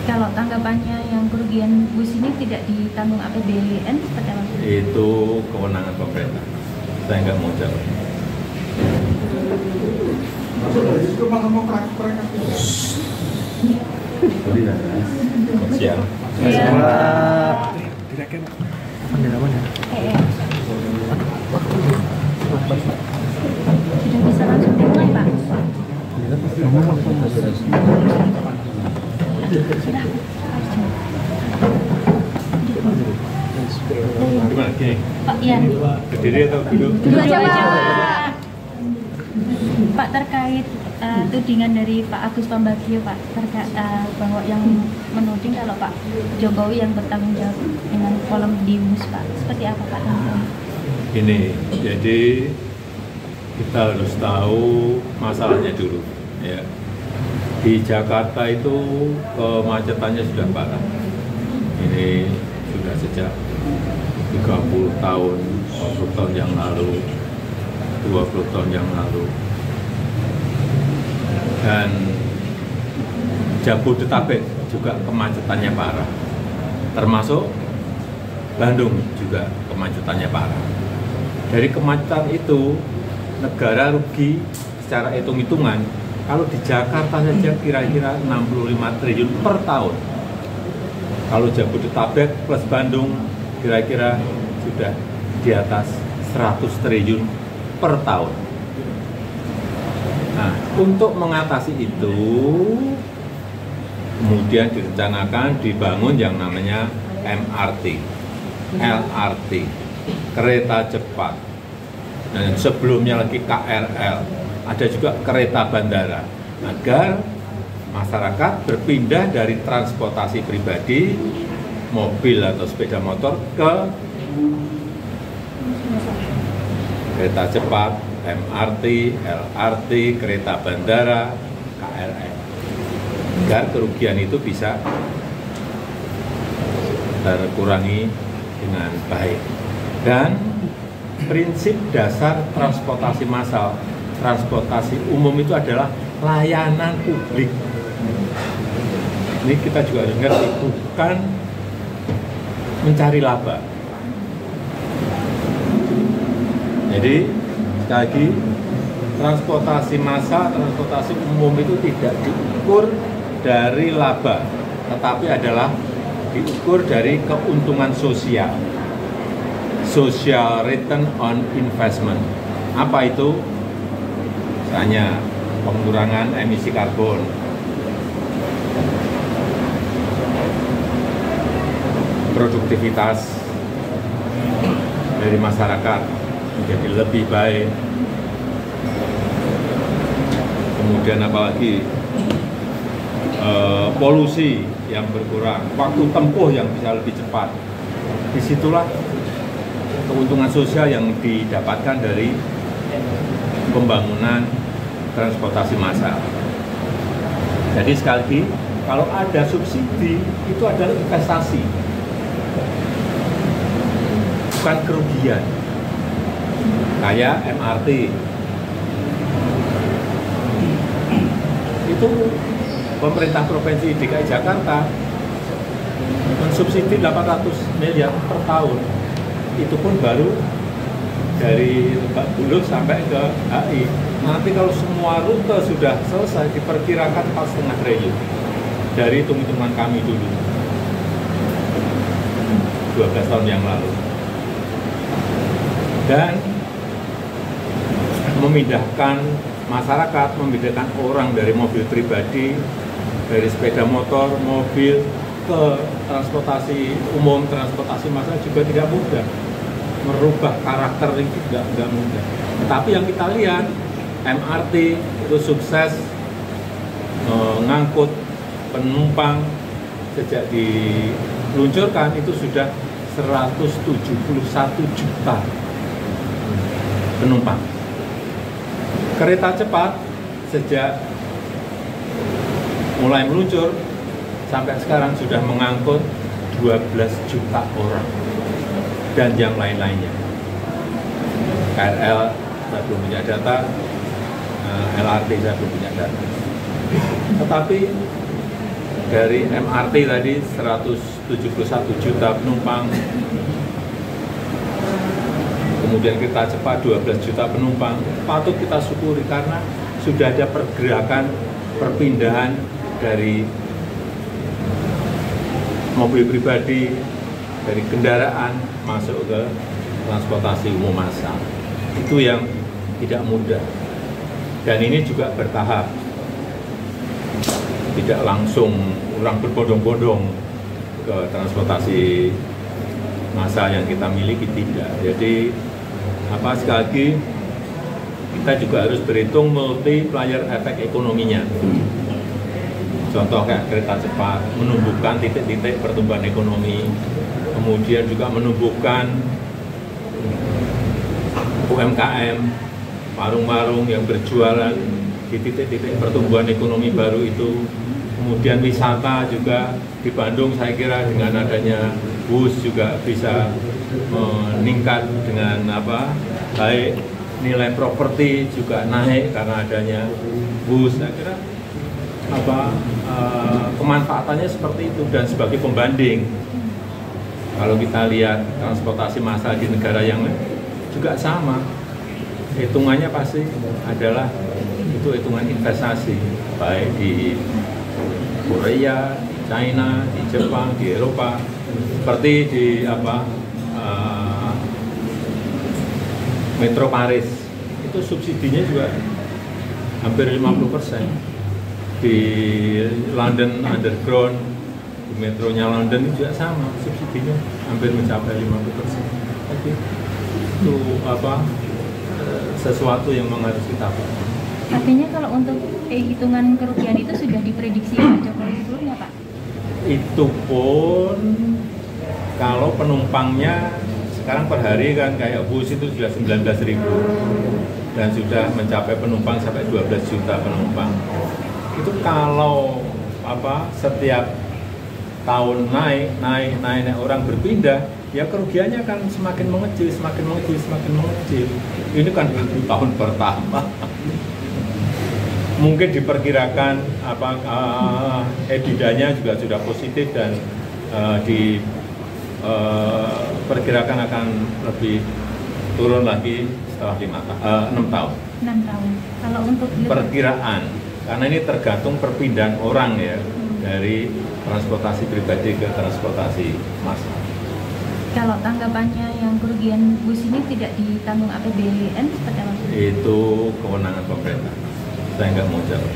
Kalau tanggapannya yang kerugian bus ini tidak ditanggung APBN seperti apa? Itu kewenangan pemerintah. Saya nggak mau jawab. Siang. Iya. Sudah bisa langsung dimulai, Pak? Gimana gini? Pak, iya. Berdiri atau duduk? Dulu aja, Pak. Pak, terkait tudingan dari Pak Agus Pambagio, Pak, terkait bahwa yang menuding kalau Pak Jokowi yang bertanggung jawab dengan kolom di bus, Pak, seperti apa, Pak? Gini, jadi kita harus tahu masalahnya dulu. Ya. Di Jakarta itu kemacetannya sudah parah. Ini sudah sejak 30 tahun, 40 tahun yang lalu, 20 tahun yang lalu. Dan Jabodetabek juga kemacetannya parah. Termasuk Bandung juga kemacetannya parah. Dari kemacetan itu, negara rugi secara hitung-hitungan, kalau di Jakarta saja kira-kira 65 triliun per tahun. Kalau Jabodetabek plus Bandung, kira-kira sudah di atas 100 triliun per tahun. Nah, untuk mengatasi itu, kemudian direncanakan dibangun yang namanya MRT, LRT, kereta cepat, dan sebelumnya lagi KRL, ada juga kereta bandara, agar masyarakat berpindah dari transportasi pribadi, mobil atau sepeda motor ke kereta cepat, MRT, LRT, kereta bandara, KRL, agar kerugian itu bisa terkurangi dengan baik. Dan prinsip dasar transportasi massal, transportasi umum itu adalah layanan publik. Ini kita juga harus ngerti, bukan mencari laba. Jadi, sekali lagi, transportasi massal, transportasi umum itu tidak diukur dari laba, tetapi adalah diukur dari keuntungan sosial. Social return on investment. Apa itu? Misalnya pengurangan emisi karbon, produktivitas dari masyarakat menjadi lebih baik, kemudian apalagi polusi yang berkurang, waktu tempuh yang bisa lebih cepat. Disitulah keuntungan sosial yang didapatkan dari pembangunan transportasi massal. Jadi sekali lagi, kalau ada subsidi, itu adalah investasi, bukan kerugian. Kayak MRT, itu pemerintah Provinsi DKI Jakarta mensubsidi 800 miliar per tahun. Itu pun baru dari Lebak Bulus sampai ke HI. Nanti kalau semua rute sudah selesai, diperkirakan 4,5 triliun dari hitung-hitungan kami dulu 12 tahun yang lalu. Dan memindahkan masyarakat, memindahkan orang dari mobil pribadi, dari sepeda motor, mobil ke transportasi umum, transportasi massal juga tidak mudah. Merubah karakter itu tidak mudah. Tapi yang kita lihat, MRT itu sukses mengangkut penumpang. Sejak diluncurkan itu sudah 171 juta penumpang. Kereta cepat sejak mulai meluncur sampai sekarang sudah mengangkut 12 juta orang dan yang lain-lainnya. KRL saya belum punya data, LRT saya belum punya data. Tetapi dari MRT tadi 171 juta penumpang, kemudian kereta cepat 12 juta penumpang, patut kita syukuri karena sudah ada pergerakan perpindahan dari mobil pribadi, dari kendaraan masuk ke transportasi umum massal. Itu yang tidak mudah. Dan ini juga bertahap. Tidak langsung orang berbondong-bondong ke transportasi massal yang kita miliki, tidak. Jadi sekali lagi kita juga harus berhitung multiplier efek ekonominya. Contoh kayak kereta cepat menumbuhkan titik-titik pertumbuhan ekonomi, kemudian juga menumbuhkan UMKM, warung-warung yang berjualan di titik-titik pertumbuhan ekonomi baru itu. Kemudian wisata juga di Bandung, saya kira dengan adanya bus juga bisa meningkat dengan baik, nilai properti juga naik karena adanya bus. Saya kira kemanfaatannya seperti itu. Dan sebagai pembanding, kalau kita lihat transportasi massal di negara yang lain juga sama, hitungannya pasti adalah itu hitungan investasi, baik di Korea, di China, di Jepang, di Eropa, seperti di Metro Paris, itu subsidinya juga hampir 50%. Di London Underground, di metronya London juga sama, subsidinya hampir mencapai 50%. Tapi itu sesuatu yang memang harus kita lakukan. Artinya kalau untuk hitungan kerugian itu sudah diprediksi Pak Jokowi sebelumnya, Pak? Itu pun kalau penumpangnya sekarang per hari kan kayak bus itu sudah 19.000 dan sudah mencapai penumpang sampai 12 juta penumpang. Itu kalau setiap tahun naik orang berpindah, ya kerugiannya akan semakin mengecil. Ini kan tahun pertama. Mungkin diperkirakan EBITDA-nya juga sudah positif dan diperkirakan akan lebih turun lagi setelah 6 tahun. 6 tahun. Kalau untuk perkiraan, karena ini tergantung perpindahan orang ya, dari transportasi pribadi ke transportasi massal. Kalau tanggapannya yang kerugian bus ini tidak ditanggung APBN seperti apa? Itu kewenangan pemerintah. Saya nggak mau jawab.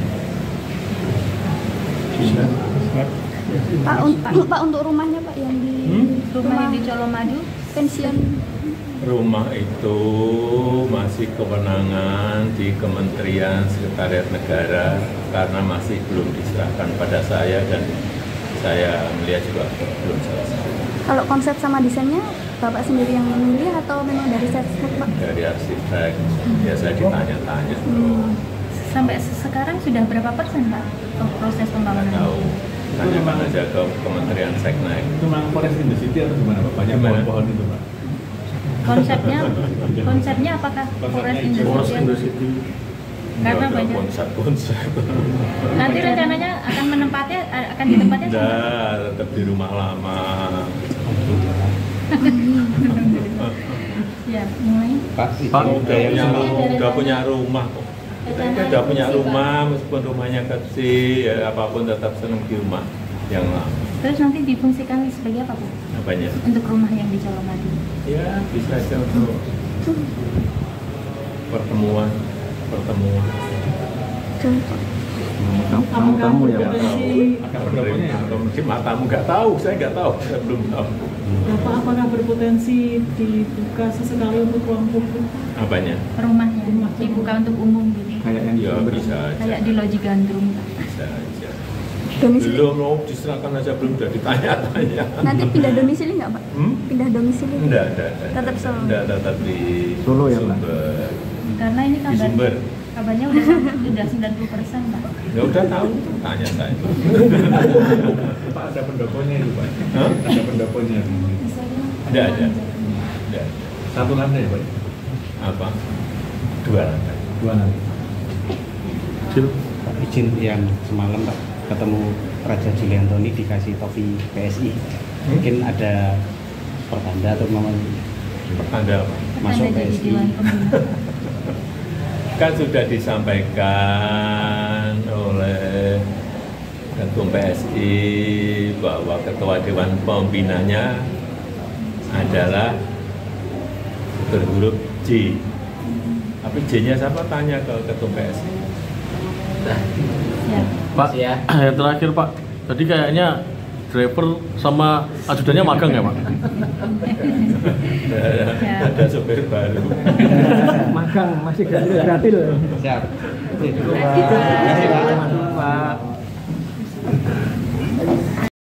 Pak, untuk rumahnya Pak yang di rumah yang di Colomadu, pensiun. Rumah itu masih kewenangan di Kementerian Sekretariat Negara karena masih belum diserahkan pada saya dan saya melihat juga belum selesai. Kalau konsep sama desainnya Bapak sendiri yang memilih atau memang dari sesnek Pak? Dari arsitek, biasa ditanya-tanya. Sampai sekarang sudah berapa persen Pak proses pembangunan? Tahu, tanyakan aja ke Kementerian Seknek. Itu memang Forest Industry atau gimana Pak? Banyak pohon-pohon itu Pak? Konsepnya apakah Forest Industry? Karena banyak konsep. Nanti rencananya akan ditempatnya tetap di rumah lama. Ya, mulai. Pak udah punya rumah kok. Kita udah punya rumah, meskipun rumahnya kecil, ya apapun tetap senang di rumah yang lama. Terus nanti difungsikan sebagai apa Bu? Apanya? Untuk rumah yang di Colomadu? Ya bisa aja untuk pertemuan. Kamu ya Pak? Akan menerima atau mungkin matamu nggak tahu, saya nggak tahu, saya belum tahu. Bapak apakah berpotensi dibuka sesekali untuk ruang publik? Apanya? Rumahnya dibuka untuk umum gitu. Kayak yang Ya bisa aja. Kayak di Loji Gandrung Pak. Bisa aja. Domisili. Belum mau diserahkan aja belum udah ditanya-tanya. Nanti pindah domisili nggak Pak? Pindah domisili? Enggak. Tetap Solo. Enggak, tetap di Solo ya, Pak? Sumber. Karena ini Di Sumber. kabarnya udah 90% Pak. Ya udah tahu, tanya saya. Pak ada pendoponya itu Pak? Hah? Ada pendoponya? Enggak ada. Enggak. Satu lantai Pak? Apa? 2 lantai. 2 lantai. Pak izin yang semalam Pak ketemu Raja Julianto ini dikasih topi PSI, mungkin ada pertanda atau memang Pertanda apa? masuk Pertanda jadi PSI? Dewan Pembina. Kan sudah disampaikan oleh Ketum PSI bahwa Ketua Dewan Pembinanya adalah berhuruf J. Tapi J-nya siapa? Tanya ke Ketum PSI. Ya. Pak, yang terakhir Pak, tadi kayaknya driver sama ajudannya magang ya Pak? Ada sopir baru. Magang masih gratis. Siap. Terima kasih Pak.